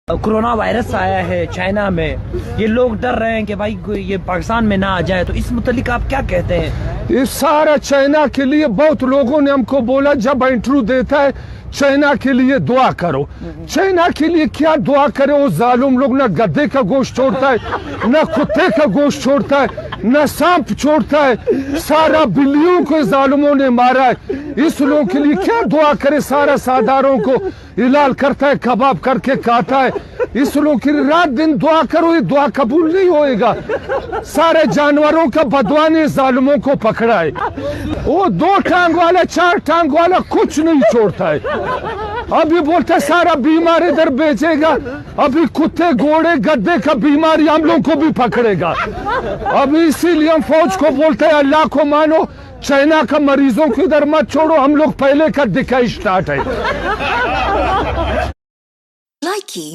Corona virus آیا ہے China میں، یہ لوگ ڈر رہے ہیں کہ بھائی یہ پاکستان میں نہ آ جائے، تو اس متعلق آپ کیا کہتے ہیں؟ اس سارا چائنا کے لیے بہت لوگوں نے ہم کو بولا جب انٹرویو دیتا ہے چائنا کے لیے دعا کرو. چائنا کے لیے کیا دعا کرے؟ وہ ظالم لوگ نہ گدے کا گوشت چھوڑتا ہے، نہ کتے کا گوشت چھوڑتا ہے، نہ سانپ چھوڑتا ہے، سارا بلیوں کو ظالموں نے مارا ہے. اس لوگوں کے لیے کیا دعا کرے؟ سارا ساداروں کو ہلال کرتا ہے، کباب کر کے کھاتا ہے. اس لوگوں کے لیے رات دن دعا کرو، یہ دعا قبول نہیں ہوئے گا. سارے جانوروں کا بدوا نے ظالموں کو پکڑا ہے. وہ 2 ٹانگ والا 4 ٹانگ والا کچھ نہیں چھوڑتا ہے. ابھی بولتا ہے سارا بیمار ادھر بیچے گا، ابھی کتے گھوڑے گدے کا بیماری ہم لوگ کو بھی پکڑے گا. ابھی اسی لیے ہم فوج کو بولتے ہیں اللہ کو مانو، چائنا کا مریضوں کو ادھر مت چھوڑو. ہم لوگ پہلے کا دکھائی سٹارٹ ہے. Likey